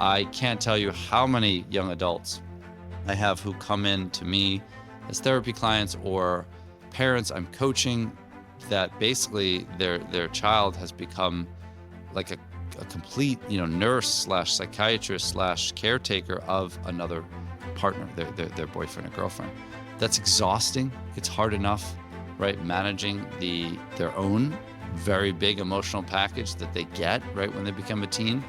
I can't tell you how many young adults I have who come in to me as therapy clients or parents I'm coaching that basically their child has become like a complete, nurse slash psychiatrist slash caretaker of another partner, their boyfriend or girlfriend. That's exhausting. It's hard enough, right? Managing their own very big emotional package that they get right when they become a teen.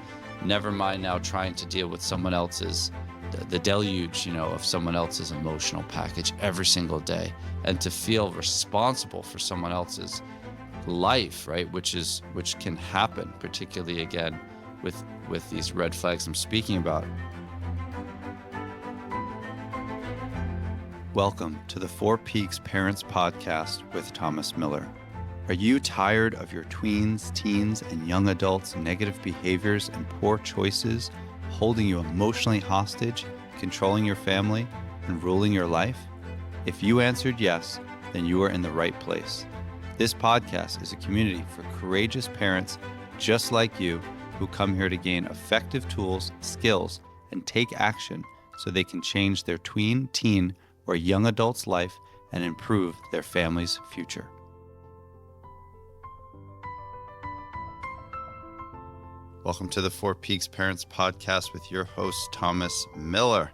Never mind now trying to deal with someone else's, the deluge, of someone else's emotional package every single day, and to feel responsible for someone else's life, right? Which can happen, particularly again with these red flags I'm speaking about. Welcome to the Four Peaks Parents Podcast with Thomas Miller. Are you tired of your tweens, teens, and young adults' negative behaviors and poor choices holding you emotionally hostage, controlling your family, and ruling your life? If you answered yes, then you are in the right place. This podcast is a community for courageous parents just like you who come here to gain effective tools, skills, and take action so they can change their tween, teen, or young adult's life and improve their family's future. Welcome to the Four Peaks Parents Podcast with your host, Thomas Miller.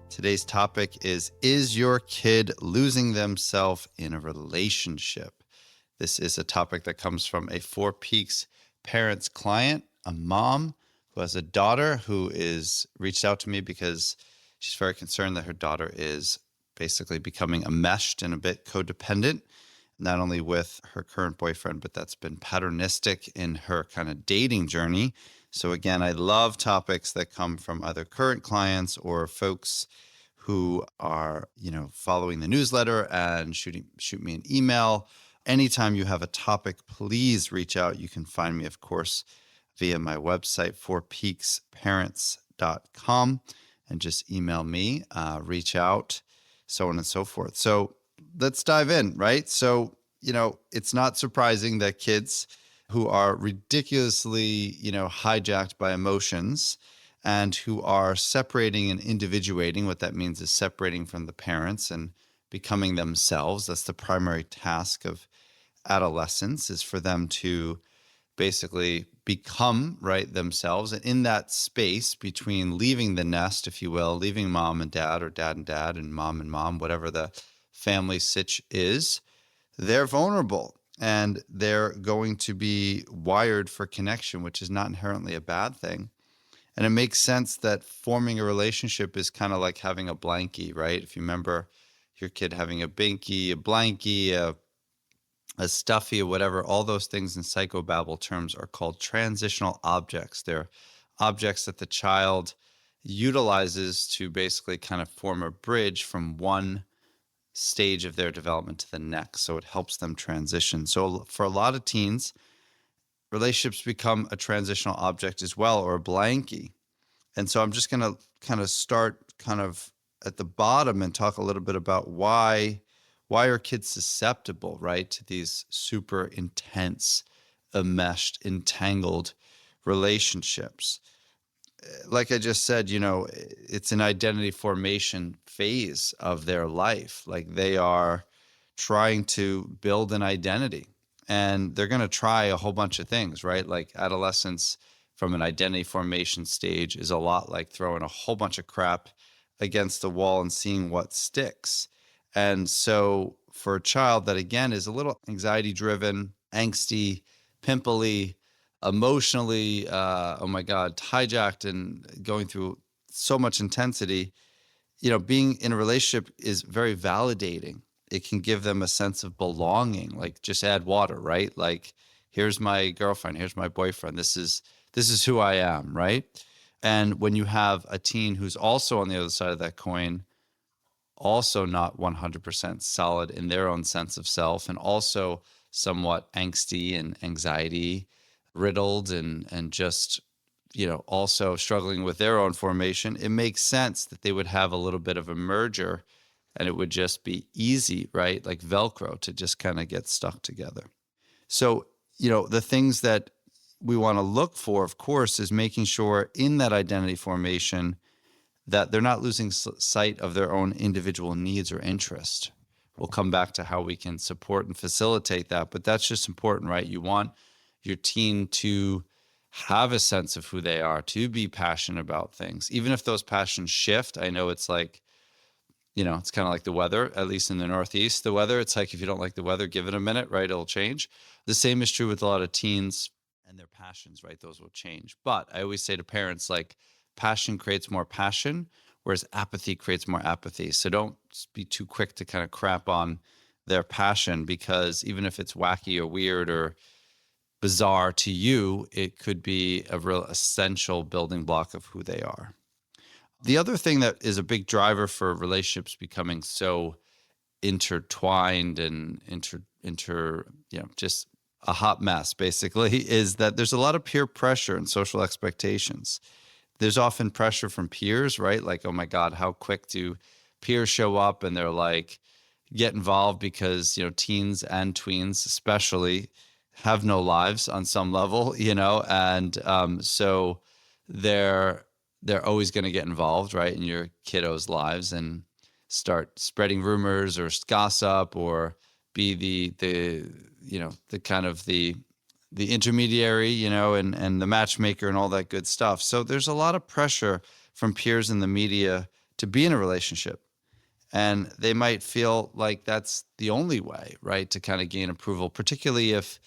Today's topic is your kid losing themselves in a relationship? This is a topic that comes from a Four Peaks Parents client, a mom who has a daughter who is reached out to me because she's very concerned that her daughter is basically becoming enmeshed and a bit codependent, not only with her current boyfriend, but that's been patternistic in her kind of dating journey. So again, I love topics that come from either current clients or folks who are, following the newsletter and shoot me an email. Anytime you have a topic, please reach out. You can find me, of course, via my website, fourpeaksparents.com, and just email me, reach out, so on and so forth. So let's dive in, right? So, it's not surprising that kids who are ridiculously, hijacked by emotions and who are separating and individuating, what that means is separating from the parents and becoming themselves. That's the primary task of adolescence, is for them to basically become themselves. And in that space between leaving the nest, if you will, leaving mom and dad, or dad and mom, whatever the family sitch is, they're vulnerable and they're going to be wired for connection, which is not inherently a bad thing. And it makes sense that forming a relationship is kind of like having a blankie, right? If you remember your kid having a binky, a blankie, a stuffy, or whatever, all those things in psychobabble terms are called transitional objects. They're objects that the child utilizes to basically kind of form a bridge from one stage of their development to the next. So it helps them transition. So for a lot of teens, relationships become a transitional object as well, or a blankie. And so I'm just going to kind of start kind of at the bottom and talk a little bit about why are kids susceptible, right, to these super intense, enmeshed, entangled relationships. Like I just said, it's an identity formation phase of their life. Like they are trying to build an identity, and they're going to try a whole bunch of things, right? Like adolescence from an identity formation stage is a lot like throwing a whole bunch of crap against the wall and seeing what sticks. And so for a child that, again, is a little anxiety driven, angsty, pimply, emotionally, hijacked and going through so much intensity, being in a relationship is very validating. It can give them a sense of belonging, like just add water, right? Like, here's my girlfriend, here's my boyfriend. This is who I am, right? And when you have a teen who's also on the other side of that coin, also not 100% solid in their own sense of self, and also somewhat angsty and anxiety riddled and just, also struggling with their own formation, it makes sense that they would have a little bit of a merger and it would just be easy, right? Like Velcro to just kind of get stuck together. So, the things that, we want to look for, of course, is making sure in that identity formation that they're not losing sight of their own individual needs or interest. We'll come back to how we can support and facilitate that, but that's just important, right? You want your teen to have a sense of who they are, to be passionate about things, even if those passions shift. I know it's like, it's kind of like the weather, at least in the Northeast, the weather. It's like if you don't like the weather, give it a minute, right? It'll change. The same is true with a lot of teens and their passions, right? Those will change. But I always say to parents, like, passion creates more passion, whereas apathy creates more apathy. So don't be too quick to kind of crap on their passion, because even if it's wacky or weird or bizarre to you, it could be a real essential building block of who they are. The other thing that is a big driver for relationships becoming so intertwined and just a hot mess, basically, is that there's a lot of peer pressure and social expectations. There's often pressure from peers, right? Like, oh my God, how quick do peers show up and they're like, get involved, because, teens and tweens especially have no lives on some level, and so they're always going to get involved, right, in your kiddos' lives and start spreading rumors or gossip, or be the kind of the intermediary, and the matchmaker and all that good stuff. So there's a lot of pressure from peers in the media to be in a relationship. And they might feel like that's the only way, right, to kind of gain approval, particularly if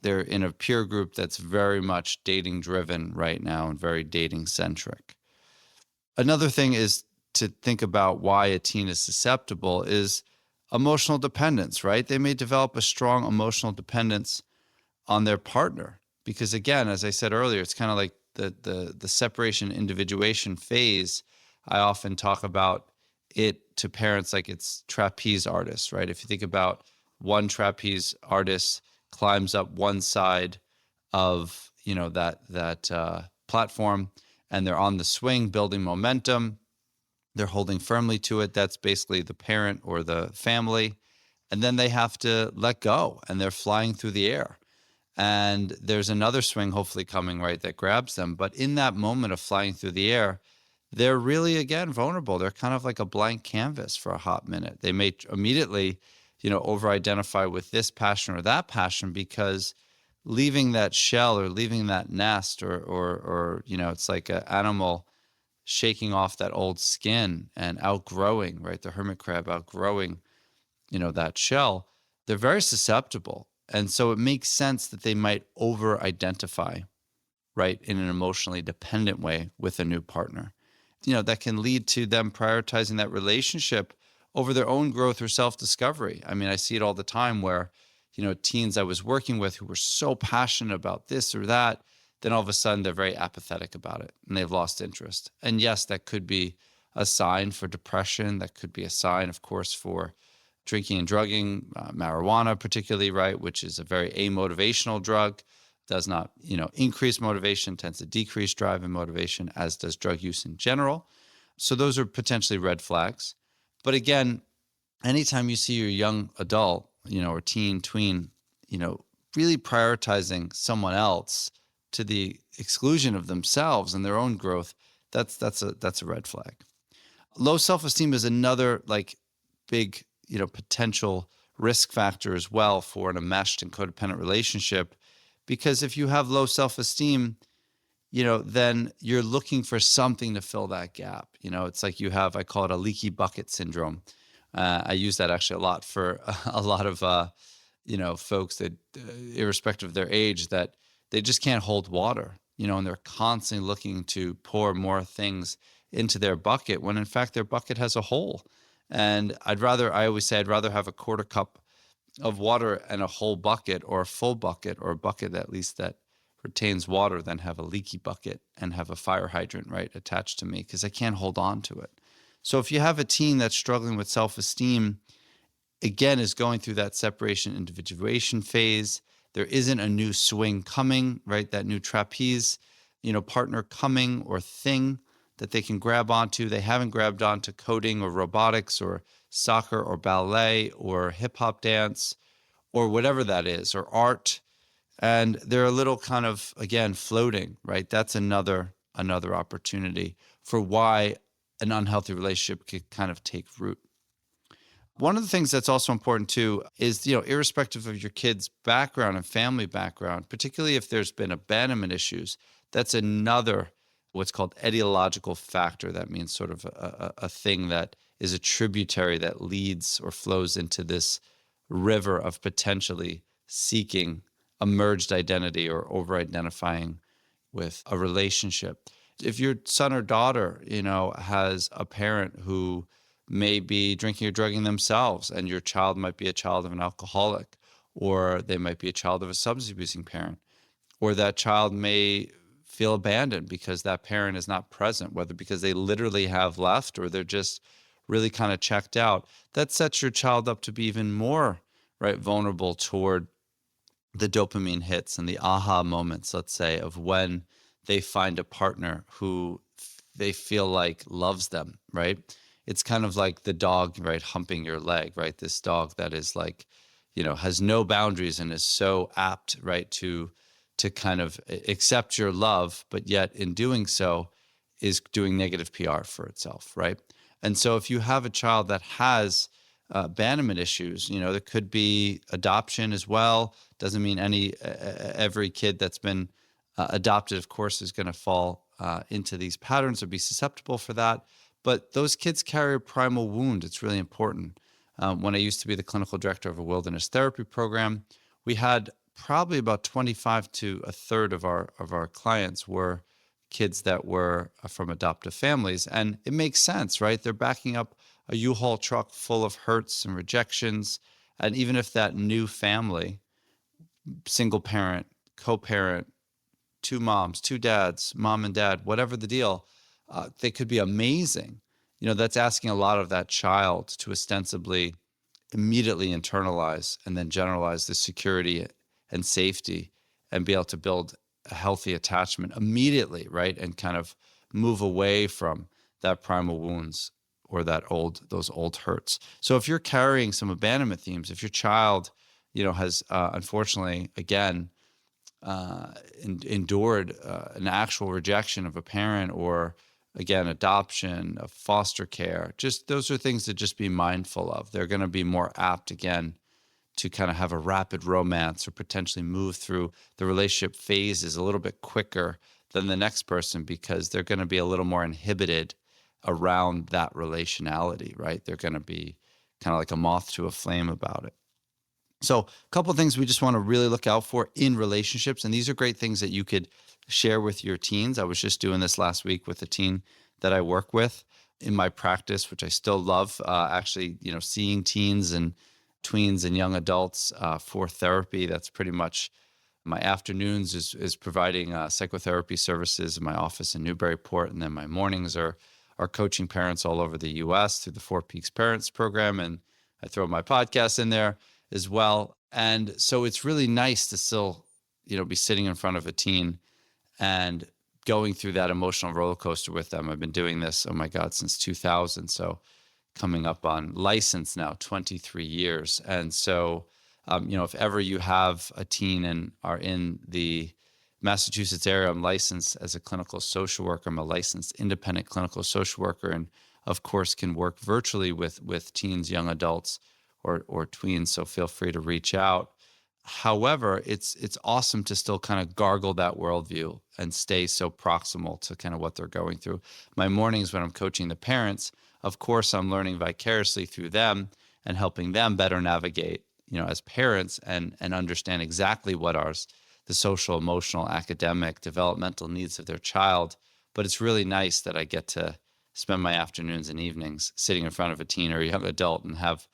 they're in a peer group that's very much dating driven right now and very dating centric. Another thing is to think about why a teen is susceptible is emotional dependence, right? They may develop a strong emotional dependence on their partner because, again, as I said earlier, it's kind of like the separation individuation phase. I often talk about it to parents like it's trapeze artists, right? If you think about one trapeze artist climbs up one side of that platform, and they're on the swing building momentum. They're holding firmly to it. That's basically the parent or the family. And then they have to let go and they're flying through the air. And there's another swing hopefully coming, right, that grabs them. But in that moment of flying through the air, they're really, again, vulnerable. They're kind of like a blank canvas for a hot minute. They may immediately, over-identify with this passion or that passion, because leaving that shell or leaving that nest or it's like an animal shaking off that old skin and outgrowing, right? The hermit crab outgrowing, that shell, they're very susceptible. And so it makes sense that they might over-identify, right, in an emotionally dependent way with a new partner. That can lead to them prioritizing that relationship over their own growth or self-discovery. I mean, I see it all the time where, teens I was working with who were so passionate about this or that, then all of a sudden they're very apathetic about it and they've lost interest. And yes, that could be a sign for depression. That could be a sign, of course, for drinking and drugging, marijuana particularly, right, which is a very amotivational drug, does not, increase motivation, tends to decrease drive and motivation, as does drug use in general. So those are potentially red flags. But again, anytime you see your young adult, or teen, tween, really prioritizing someone else to the exclusion of themselves and their own growth, that's a red flag. Low self-esteem is another big, potential risk factor as well for an enmeshed and codependent relationship, because if you have low self-esteem, then you're looking for something to fill that gap. It's like you have, I call it a leaky bucket syndrome. I use that actually a lot for a lot of, folks that, irrespective of their age, that they just can't hold water, and they're constantly looking to pour more things into their bucket when in fact their bucket has a hole. And I always say I'd rather have a quarter cup of water and a whole bucket, or a full bucket, or a bucket at least that retains water, than have a leaky bucket and have a fire hydrant, right, attached to me, because I can't hold on to it. So if you have a teen that's struggling with self-esteem, again, is going through that separation individuation phase, there isn't a new swing coming, right, that new trapeze, partner coming or thing that they can grab onto. They haven't grabbed onto coding or robotics or soccer or ballet or hip hop dance or whatever that is, or art. and they're a little kind of, again, floating, right? That's another opportunity for why an unhealthy relationship could kind of take root. One of the things that's also important too is, irrespective of your kid's background and family background, particularly if there's been abandonment issues, that's another what's called etiological factor. That means sort of a thing that is a tributary that leads or flows into this river of potentially seeking a merged identity or over-identifying with a relationship. If your son or daughter, has a parent who may be drinking or drugging themselves, and your child might be a child of an alcoholic, or they might be a child of a substance abusing parent, or that child may feel abandoned because that parent is not present, whether because they literally have left or they're just really kind of checked out, that sets your child up to be even more, right, vulnerable toward the dopamine hits and the aha moments, let's say, of when they find a partner who they feel like loves them, right? It's kind of like the dog, right, humping your leg, right? This dog that is like, has no boundaries and is so apt, right, to kind of accept your love, but yet in doing so is doing negative PR for itself, right? And so if you have a child that has abandonment issues, there could be adoption as well. Doesn't mean every kid that's been adopted, of course, is going to fall into these patterns or be susceptible for that. But those kids carry a primal wound. It's really important. When I used to be the clinical director of a wilderness therapy program, we had probably about 25 to a third of our clients were kids that were from adoptive families. And it makes sense, right? They're backing up a U-Haul truck full of hurts and rejections. And even if that new family, single parent, co-parent, two moms, two dads, mom and dad, whatever the deal, they could be amazing. That's asking a lot of that child to ostensibly immediately internalize and then generalize the security and safety and be able to build a healthy attachment immediately, right? And kind of move away from that primal wounds or those old hurts. So if you're carrying some abandonment themes, if your child, has unfortunately, again, endured an actual rejection of a parent, or again, adoption, of foster care, just those are things to just be mindful of. They're going to be more apt, again, to kind of have a rapid romance or potentially move through the relationship phases a little bit quicker than the next person because they're going to be a little more inhibited around that relationality, right? They're going to be kind of like a moth to a flame about it. So a couple of things we just want to really look out for in relationships. And these are great things that you could share with your teens. I was just doing this last week with a teen that I work with in my practice, which I still love, actually, seeing teens and tweens and young adults for therapy. That's pretty much my afternoons is providing psychotherapy services in my office in Newburyport. And then my mornings are coaching parents all over the U.S. through the Four Peaks Parents Program. And I throw my podcast in there as well. And so it's really nice to still, be sitting in front of a teen and going through that emotional roller coaster with them. I've been doing this, oh my God, since 2000. So coming up on license now, 23 years. And so, if ever you have a teen and are in the Massachusetts area, I'm licensed as a clinical social worker. I'm a licensed independent clinical social worker, and of course can work virtually with teens, young adults, or tweens. So feel free to reach out. However, it's awesome to still kind of gargle that worldview and stay so proximal to kind of what they're going through. My mornings when I'm coaching the parents, of course, I'm learning vicariously through them and helping them better navigate, as parents and understand exactly what are the social, emotional, academic, developmental needs of their child. But it's really nice that I get to spend my afternoons and evenings sitting in front of a teen or a young adult and have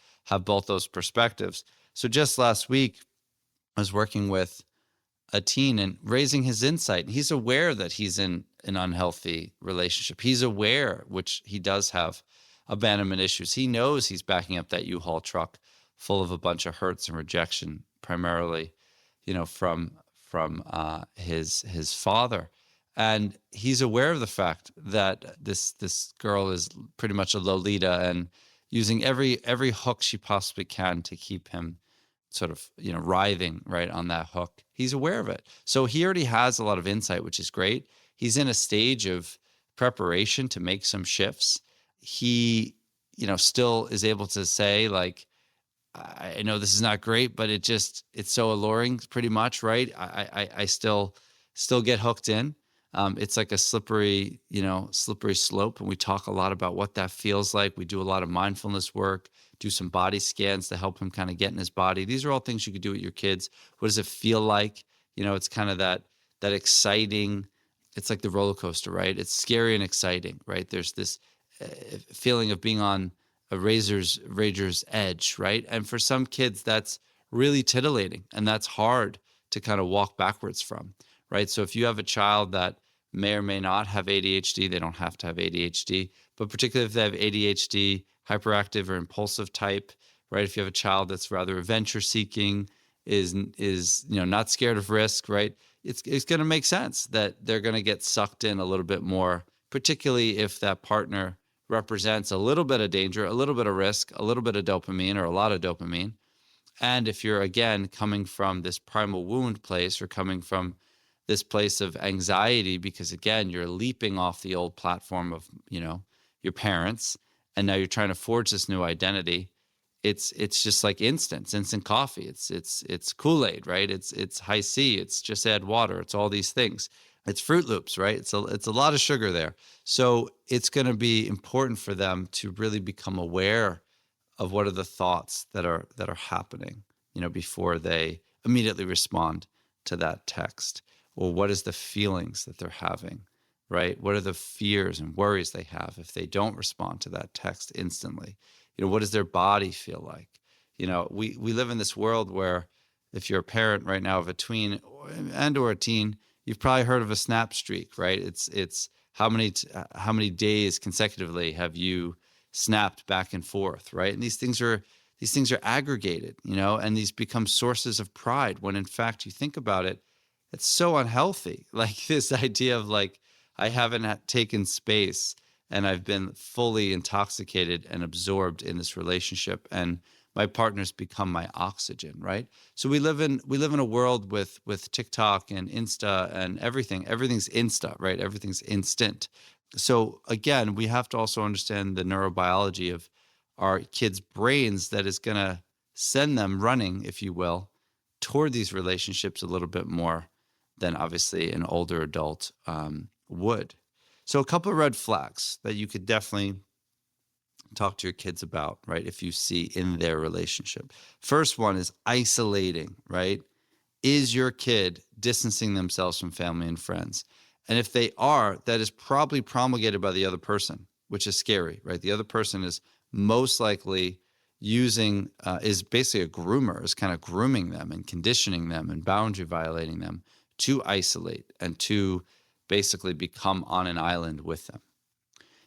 both those perspectives. So just last week, I was working with a teen and raising his insight. He's aware that he's in an unhealthy relationship. He's aware, which he does have, abandonment issues. He knows he's backing up that U-Haul truck full of a bunch of hurts and rejection, primarily, from his father. And he's aware of the fact that this girl is pretty much a Lolita and using every hook she possibly can to keep him sort of, writhing right on that hook. He's aware of it. So he already has a lot of insight, which is great. He's in a stage of preparation to make some shifts. He, still is able to say, like, I know this is not great, but it's so alluring, pretty much, right? I still get hooked in. It's like a slippery slope. And we talk a lot about what that feels like. We do a lot of mindfulness work, do some body scans to help him kind of get in his body. These are all things you could do with your kids. What does it feel like? It's kind of that exciting, it's like the roller coaster, right? It's scary and exciting, right? There's this feeling of being on a razor's edge, right? And for some kids, that's really titillating, and that's hard to kind of walk backwards from, right? So if you have a child that may or may not have ADHD, they don't have to have ADHD, but particularly if they have ADHD, hyperactive or impulsive type, right? If you have a child that's rather adventure seeking, is not scared of risk, right? It's going to make sense that they're going to get sucked in a little bit more, particularly if that partner represents a little bit of danger, a little bit of risk, a little bit of dopamine, or a lot of dopamine. And if you're, again, coming from this primal wound place, or coming from this place of anxiety, because, again, you're leaping off the old platform of, your parents, and now you're trying to forge this new identity. It's just like instant coffee. It's Kool-Aid, right? It's high C. It's just add water. It's all these things. It's Fruit Loops, right? It's a lot of sugar there. So it's going to be important for them to really become aware of what are the thoughts that are happening, before they immediately respond to that text. Or what is the feelings that they're having, right? What are the fears and worries they have if they don't respond to that text instantly? What does their body feel like? We live in this world where, if you're a parent right now of a tween or a teen, you've probably heard of a snap streak, right? It's how many days consecutively have you snapped back and forth, right? And these things are aggregated, and these become sources of pride, when in fact, you think about it, it's so unhealthy. Like this idea of, like, I haven't taken space, and I've been fully intoxicated and absorbed in this relationship, and my partner's become my oxygen, right? So we live in a world with TikTok and Insta and everything. Everything's Insta, right? Everything's instant. So again, we have to also understand the neurobiology of our kids' brains that is going to send them running, if you will, toward these relationships a little bit more than obviously an older adult would. So a couple of red flags that you could definitely talk to your kids about, right, if you see in their relationship. First one is isolating, right? Is your kid distancing themselves from family and friends? And if they are, that is probably promulgated by the other person, which is scary, right? The other person is most likely is basically a groomer, is kind of grooming them and conditioning them and boundary violating them to isolate and to basically become on an island with them.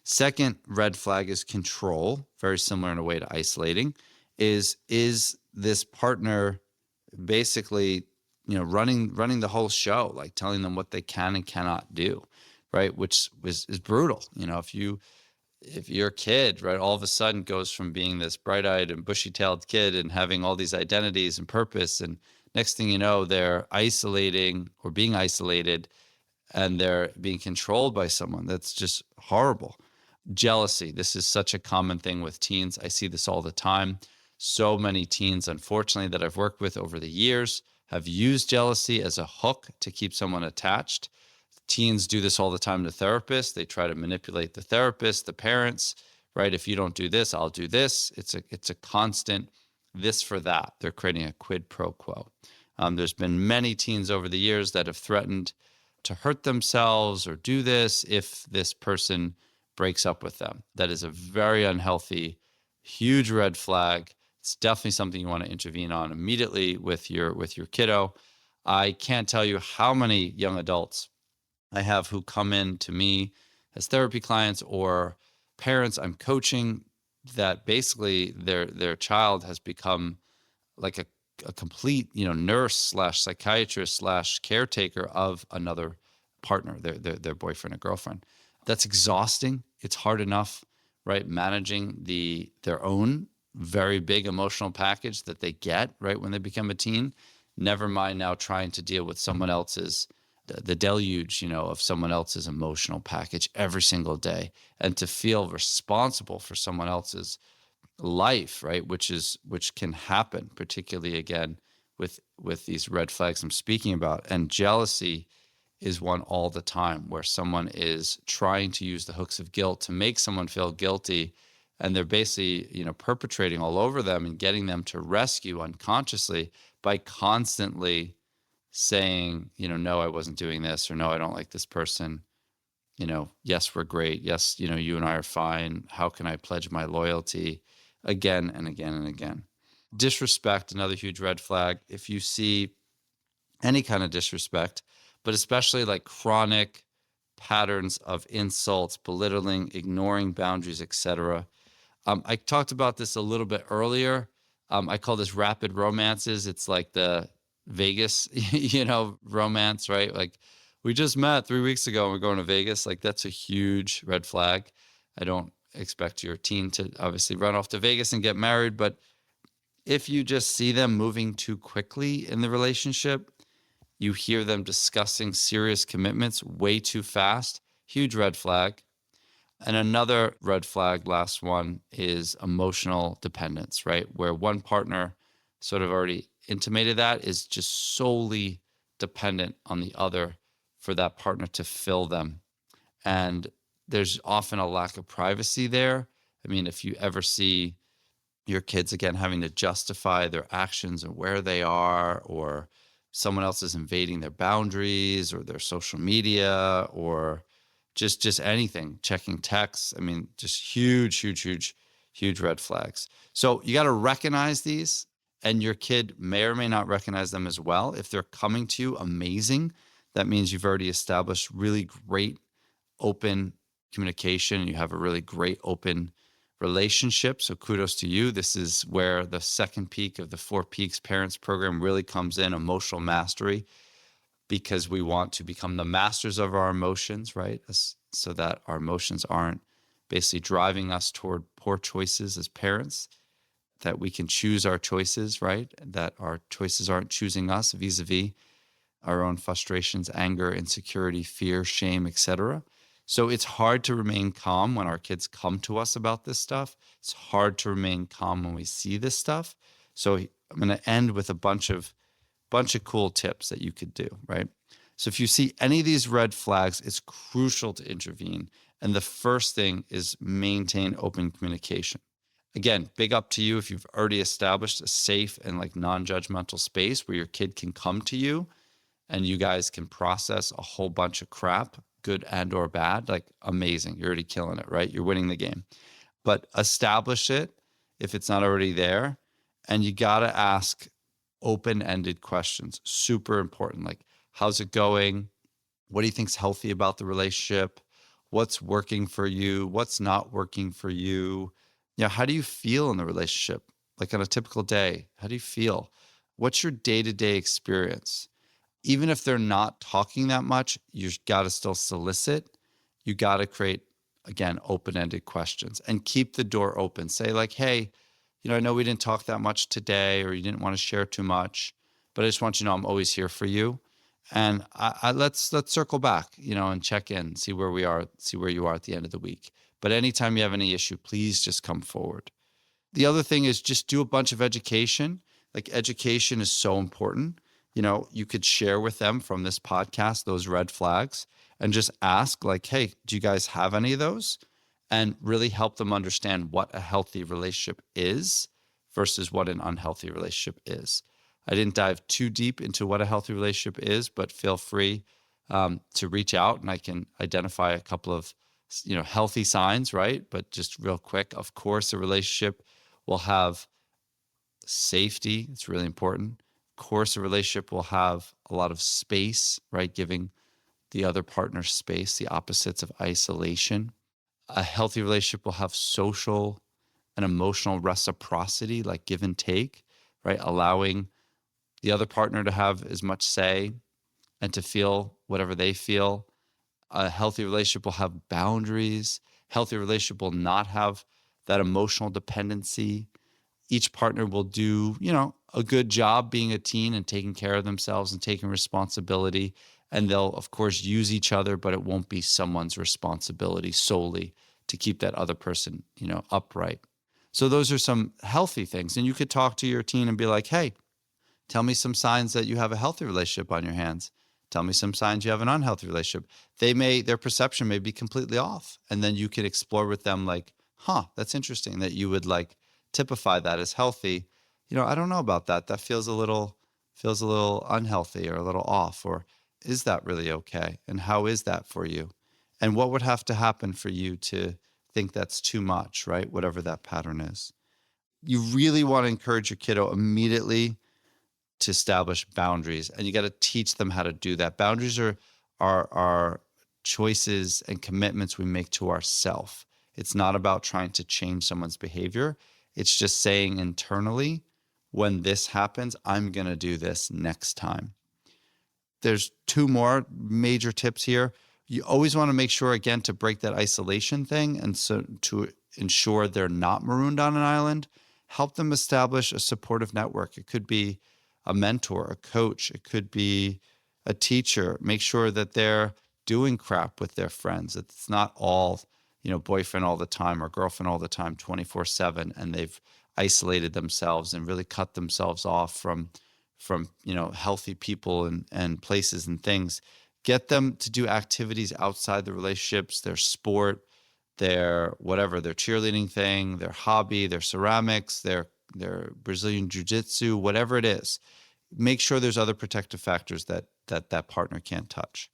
Second red flag is control, very similar in a way to isolating. Is this partner basically, running the whole show, like telling them what they can and cannot do, right? Which is brutal. If your kid, right, all of a sudden goes from being this bright-eyed and bushy-tailed kid and having all these identities and purpose, and next thing you know, they're isolating or being isolated, and they're being controlled by someone, that's just horrible. Jealousy. This is such a common thing with teens. I see this all the time. So many teens, unfortunately, that I've worked with over the years have used jealousy as a hook to keep someone attached. Teens do this all the time to therapists. They try to manipulate the therapist, the parents, right? If you don't do this, I'll do this. It's a constant this for that. They're creating a quid pro quo. There's been many teens over the years that have threatened to hurt themselves or do this if this person breaks up with them. That is a very unhealthy, huge red flag. It's definitely something you want to intervene on immediately with your kiddo. I can't tell you how many young adults I have who come in to me as therapy clients or parents I'm coaching, that basically their child has become like a complete, nurse slash psychiatrist slash caretaker of another partner, their boyfriend or girlfriend. That's exhausting. It's hard enough, right, managing their own very big emotional package that they get, right, when they become a teen. Never mind now trying to deal with someone else's, the deluge, of someone else's emotional package every single day, and to feel responsible for someone else's life, right? Which can happen, particularly again with these red flags I'm speaking about. And jealousy is one all the time, where someone is trying to use the hooks of guilt to make someone feel guilty, and they're basically, perpetrating all over them and getting them to rescue unconsciously by constantly saying, no, I wasn't doing this, or no, I don't like this person. Yes, we're great. Yes, you and I are fine. How can I pledge my loyalty? Again and again and again. Disrespect, another huge red flag. If you see any kind of disrespect, but especially like chronic patterns of insults, belittling, ignoring boundaries, etc. I talked about this a little bit earlier. I call this rapid romances. It's like the Vegas, romance, right? Like, we just met 3 weeks ago and we're going to Vegas. Like, that's a huge red flag. I don't expect your teen to obviously run off to Vegas and get married, but if you just see them moving too quickly in the relationship, you hear them discussing serious commitments way too fast, huge red flag. And another red flag, last one, is emotional dependence, right? Where one partner sort of already intimated that is just solely dependent on the other for that partner to fill them. And there's often a lack of privacy there. I mean, if you ever see your kids, again, having to justify their actions and where they are, or someone else is invading their boundaries or their social media, or just anything, checking texts. I mean, just huge, huge, huge, huge red flags. So you got to recognize these, and your kid may or may not recognize them as well. If they're coming to you, amazing. That means you've already established really great open communication. You have a really great open relationship. So kudos to you. This is where the second peak of the 4 Peaks Parents Program really comes in, emotional mastery, because we want to become the masters of our emotions, right? So that our emotions aren't basically driving us toward poor choices as parents, that we can choose our choices, right? That our choices aren't choosing us vis-a-vis our own frustrations, anger, insecurity, fear, shame, etc. So it's hard to remain calm when our kids come to us about this stuff. It's hard to remain calm when we see this stuff. So I'm going to end with a bunch of cool tips that you could do, right? So if you see any of these red flags, it's crucial to intervene. And the first thing is maintain open communication. Again, big up to you if you've already established a safe and like non-judgmental space where your kid can come to you and you guys can process a whole bunch of crap, good and or bad. Like, amazing. You're already killing it, right? You're winning the game. But establish it if it's not already there. And you got to ask open-ended questions. Super important. Like, how's it going? What do you think's healthy about the relationship? What's working for you? What's not working for you? How do you feel in the relationship? Like, on a typical day, how do you feel? What's your day-to-day experience? Even if they're not talking that much, you got to still solicit. You got to create, again, open-ended questions and keep the door open. Say like, hey, I know we didn't talk that much today, or you didn't want to share too much, but I just want you to know I'm always here for you. And let's circle back, and check in, see where we are, see where you are at the end of the week. But anytime you have any issue, please just come forward. The other thing is just do a bunch of education. Like, education is so important. You could share with them from this podcast those red flags and just ask like, hey, do you guys have any of those? And really help them understand what a healthy relationship is versus what an unhealthy relationship is. I didn't dive too deep into what a healthy relationship is, but feel free to reach out and I can identify a couple of healthy signs, right? But just real quick, of course, a relationship will have safety. It's really important. Of course, a relationship will have a lot of space, right? Giving the other partner space, the opposites of isolation. A healthy relationship will have social and emotional reciprocity, like give and take, right? Allowing the other partner to have as much say and to feel whatever they feel. A healthy relationship will have boundaries. Healthy relationship will not have that emotional dependency. Each partner will do, a good job being a teen and taking care of themselves and taking responsibility. And they'll, of course, use each other, but it won't be someone's responsibility solely to keep that other person, upright. So those are some healthy things. And you could talk to your teen and be like, hey, tell me some signs that you have a healthy relationship on your hands. Tell me some signs you have an unhealthy relationship. Their perception may be completely off. And then you can explore with them like, that's interesting that you would like typify that as healthy. I don't know about that. That feels a little unhealthy or a little off. Or is that really okay? And how is that for you? And what would have to happen for you to think that's too much, right? Whatever that pattern is. You really want to encourage your kiddo immediately to establish boundaries, and you got to teach them how to do that. Boundaries are choices and commitments we make to ourselves. It's not about trying to change someone's behavior. It's just saying internally, when this happens, I'm going to do this next time. There's two more major tips here. You always want to make sure, again, to break that isolation thing, and so to ensure they're not marooned on an island, help them establish a supportive network. It could be a mentor, a coach. It could be a teacher. Make sure that they're doing crap with their friends. It's not all, boyfriend all the time or girlfriend all the time, 24/7, and they've isolated themselves and really cut themselves off from healthy people and places and things. Get them to do activities outside the relationships, their sport, their whatever, their cheerleading thing, their hobby, their ceramics, their Brazilian jiu-jitsu, whatever it is. Make sure there's other protective factors that partner can't touch.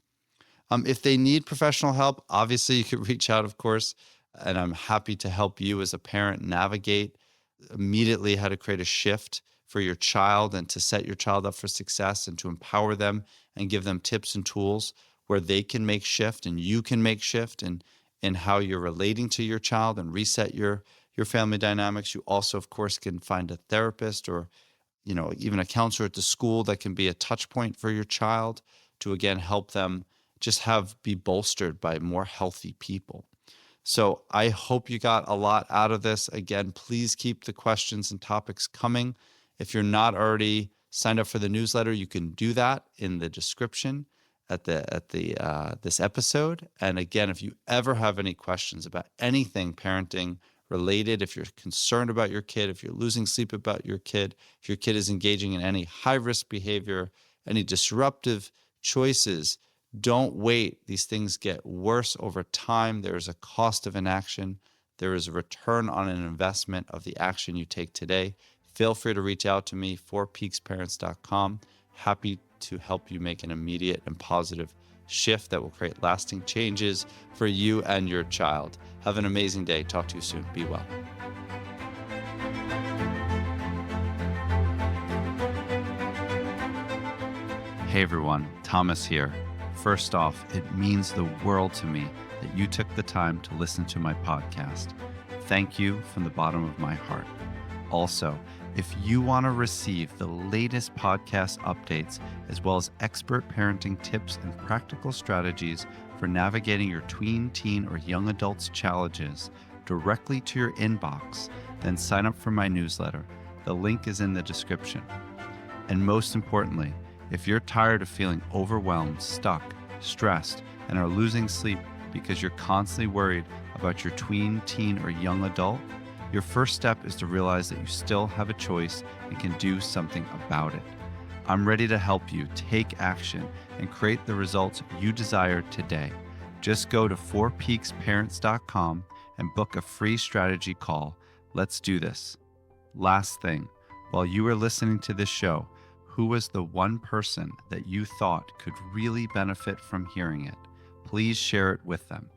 If they need professional help, obviously you could reach out, of course, and I'm happy to help you as a parent navigate immediately how to create a shift for your child and to set your child up for success and to empower them and give them tips and tools where they can make shift and you can make shift in how you're relating to your child and reset your family dynamics. You also, of course, can find a therapist or even a counselor at the school that can be a touch point for your child to, again, help them just be bolstered by more healthy people. So I hope you got a lot out of this. Again, please keep the questions and topics coming. If you're not already signed up for the newsletter, you can do that in the description at this episode. And again, if you ever have any questions about anything parenting related, if you're concerned about your kid, if you're losing sleep about your kid, if your kid is engaging in any high-risk behavior, any disruptive choices, don't wait. These things get worse over time. There is a cost of inaction. There is a return on an investment of the action you take today. Feel free to reach out to me, 4peaksparents.com. Happy to help you make an immediate and positive shift that will create lasting changes for you and your child. Have an amazing day. Talk to you soon. Be well. Hey everyone, Thomas here. First off, it means the world to me that you took the time to listen to my podcast. Thank you from the bottom of my heart. Also, if you want to receive the latest podcast updates, as well as expert parenting tips and practical strategies for navigating your tween, teen, or young adults challenges directly to your inbox, then sign up for my newsletter. The link is in the description. And most importantly, if you're tired of feeling overwhelmed, stuck, stressed, and are losing sleep because you're constantly worried about your tween, teen, or young adult, your first step is to realize that you still have a choice and can do something about it. I'm ready to help you take action and create the results you desire today. Just go to 4peaksparents.com and book a free strategy call. Let's do this. Last thing, while you were listening to this show, who was the one person that you thought could really benefit from hearing it? Please share it with them.